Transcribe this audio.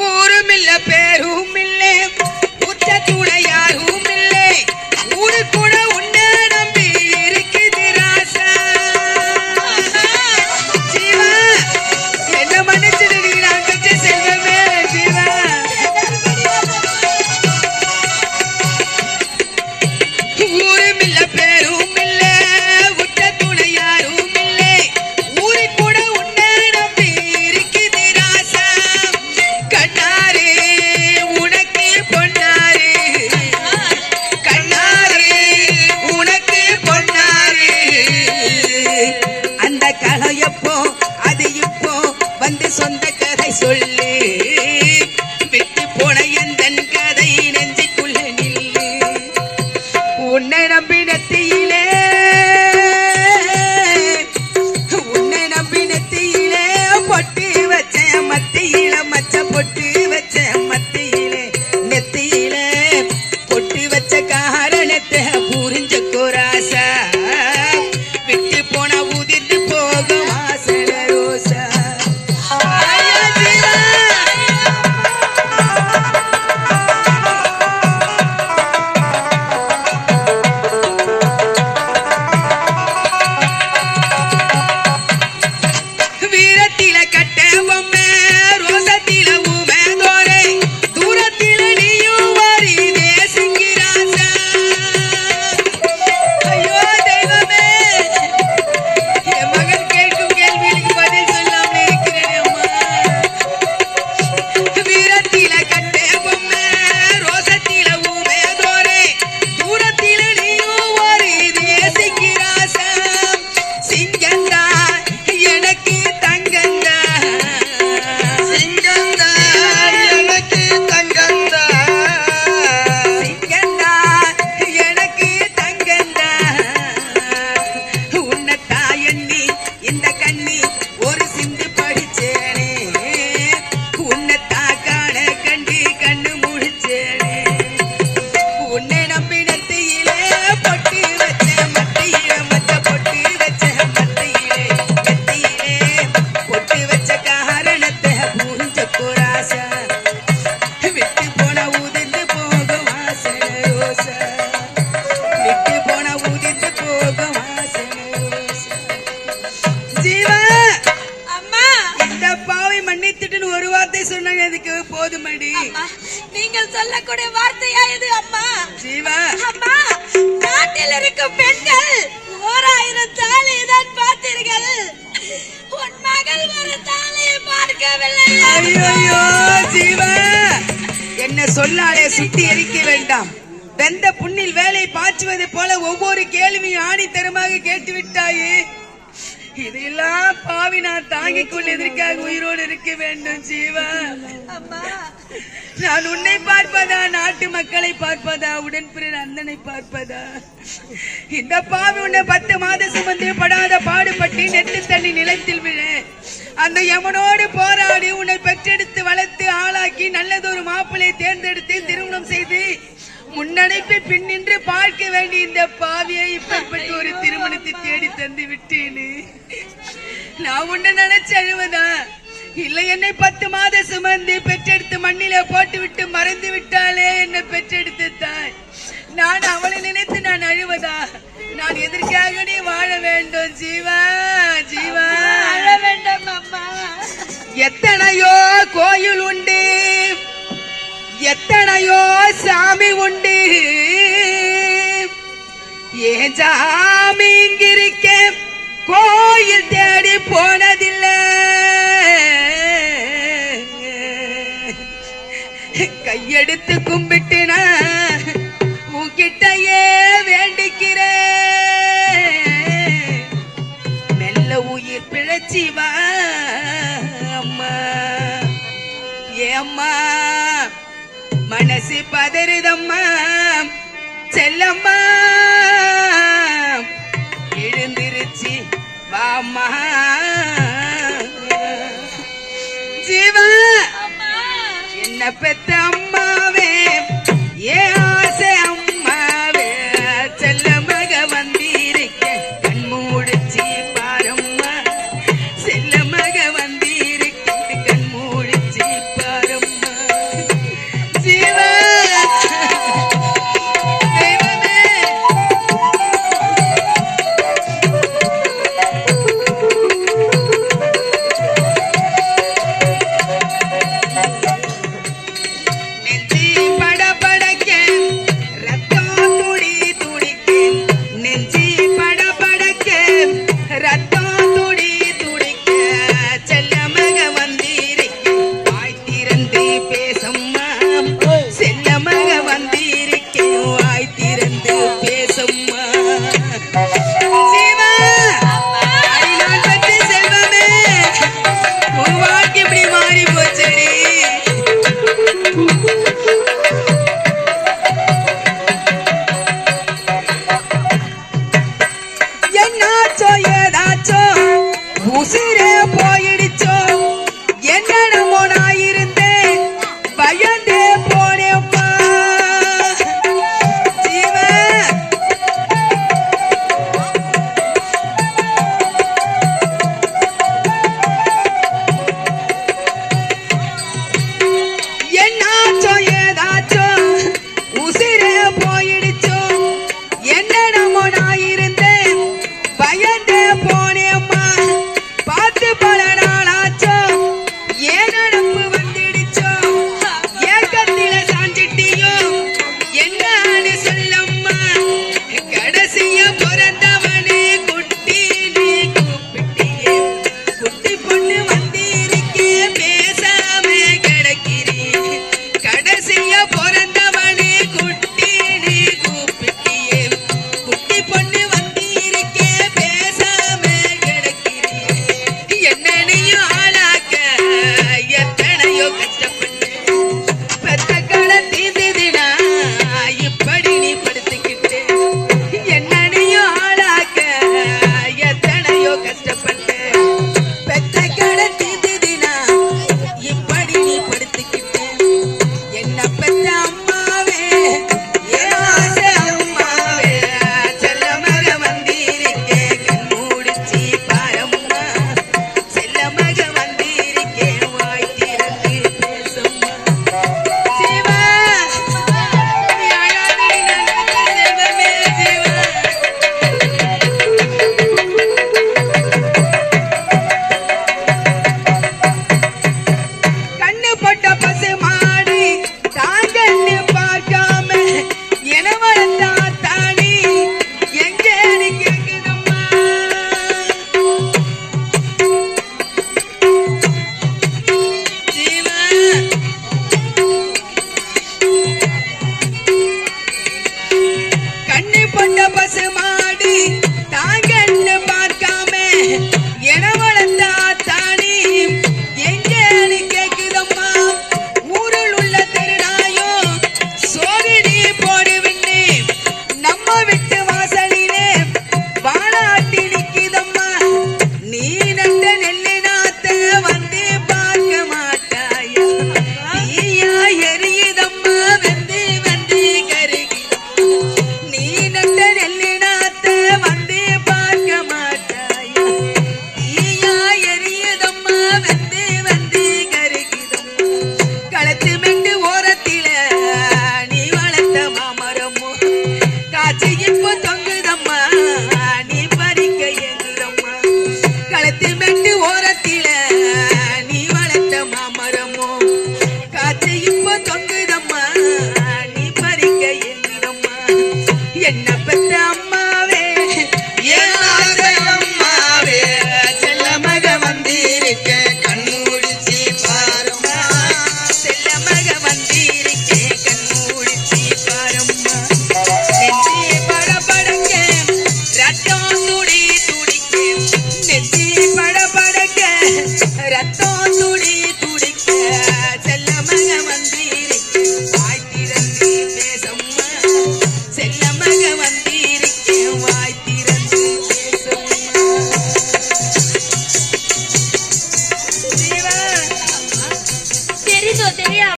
ஊரும் இல்ல பேரும் இல்லை உற்ற துணை யாரும் இல்லை ஊரு கூட உன்னை நம்பி இருக்குது ராசா ஜீவா என்ன மன்னிச்சிடுடி நான் பெற்ற செல்வமே ஜீவா ஊரும் இல்ல பேரும் இல்லை உற்ற துணை யாரும் இல்லை ஊரு கூட உன்னை நம்பி இருக்குது ராசா கண்ணாரே உனக்கு பொன்னாரே கண்ணாரே உனக்கு பொன்னாரே அந்த காலம் எப்போ அது இப்போ வந்து சொந்த கதை சொல்லு விட்டு போன எந்தன் கதை நெஞ்சுக்குள்ள நில்லு உன்னை நம்பி நெத்தியிலே உன்னை நம்பி நெத்தியிலே பொட்டு வச்சேன் மத்தியில மச்ச பொட்டு வச்சேன் மத்தியிலே நெத்தியிலே பொட்டு வச்ச காரணத்தை புரிஞ்ச கோராசா விட்டு போன உதிர்ந்து போகும் வாசன ரோசா ஐயா ஜீவா வீரத்தில கட்ட பொம்மை ரோசத்தில ஊமை தோரை தூரத்தில நீயும் வாரிதே சிங்கிராசா ஐயோ தெய்வமே என் மகன் கேட்கும் கேள்விக்கு பதில் சொல்லாம இருக்கிறேன் அம்மா வீரத்தில கட்ட பொம்மை ரோசத்தில ஊமை தோரை தூரத்தில நீயும் வாரிதே சிங்கிராசா சிங்கந்தா எனக்கு தங்கந்தா சிங்கந்தா எனக்கு தங்கந்தா சிங்கந்தா எனக்கு தங்கந்தா உன்னை தாயண்ணி இந்த கண்ணி ஒரு சிந்து படிச்சேனே உன்னை தாக்கான கண்டு கண்ணு முடிச்சேனே உன்னை நம்பி நெத்தியிலே பொட்டு வச்ச மத்தியில மச்ச பொட்டு வச்ச மத்தியிலே நெத்தியிலே பொட்டு வச்ச காரணத்தை புரிஞ்ச கோராசா விட்டு போன உதிர்ந்து போகும் வாசன ரோசா விட்டு போன உதிர்ந்து போகும் வாசன ரோசா ஜீவா அம்மா இந்த பாவை மன்னித்துட்டுன்னு ஒரு வார்த்தை சொன்னாங்க அதுக்கு போதுமடி நீங்கள் சொல்லக்கூடிய வார்த்தையா இது அம்மா ஜீவா அம்மா நாட்டில் இருக்கும் பெண்கள் 1000 தாலியை தான் பார்த்தீர்கள் உன் மகள் ஒரு தாலியை பார்க்கவில்லை ஐயோ ஜீவா என்ன சொல்லாலே சுத்தி எரிக்க வேண்டாம் வெந்த புண்ணில் வேலை பாய்ச்சுவது போல ஒவ்வொரு கேள்வியும் ஆணித்தரமாக கேட்டு விட்டாயே இதெல்லாம் பாவி நான் தாங்கிக் கொண்டு எதற்காக உயிரோடு இருக்க வேண்டும் ஜீவா அம்மா நான் உன்னை பார்ப்பதா நாட்டு மக்களை பார்ப்பதா உடன்பிறர் அண்ணனை பார்ப்பதா இந்த பாவி உன்னை 10 மாத சுமந்து படாத பாடுபட்டு நெட்டு தண்ணி நிலத்தில் விழ அந்த யமனோடு போராடி உன்னை பெற்றெடுத்து வளர்த்து ஆளாக்கி நல்லதொரு மாப்பிளை தேர்ந்தெடுத்து திருமணம் செய்து முன்னடைப்பை பின்னின்று பார்க்க வேண்டிய இந்த பாவியை இப்படிப்பட்ட ஒரு திருமணத்தை தேடி தந்து விட்டேன்னு நான் உன்னை நினைச்சு அழுவதா இல்லை என்னை 10 மாத சுமந்து பெற்றெடுத்து மண்ணில போட்டு விட்டு மறந்து விட்டாலே என்னை பெற்றெடுத்த தாய் நான் அவளை நினைத்து நான் அழுவதா நான் எதற்காக நீ வாழ வேண்டும் ஜீவா ஜீவா அழ வேண்டாம் அம்மா எத்தனையோ கோயில் உண்டு எத்தனையோ சாமி உண்டு ஏன் சாமி இங்கிருக்க கோயில் தேடி போனதில்லை கையெடுத்து கும்பிட்டுனா உன்கிட்டயே வேண்டிக்கிறேன் மெல்ல உயிர் பிழைச்சி வா அம்மா ஏம்மா மனசு பதறுதம்மா செல்லம்மா எழுந்திருச்சு வாம்மா ஜீவா என்ன பெத்த அம்மாவே ஏ ஆசை அம்மாவே செல்ல மக வந்திருக்க கண் மூடிச்சி பாரம்மா செல்ல மக வந்திருக்க கண் மூடிச்சி பாரம்மா நன்றி பேசம்மா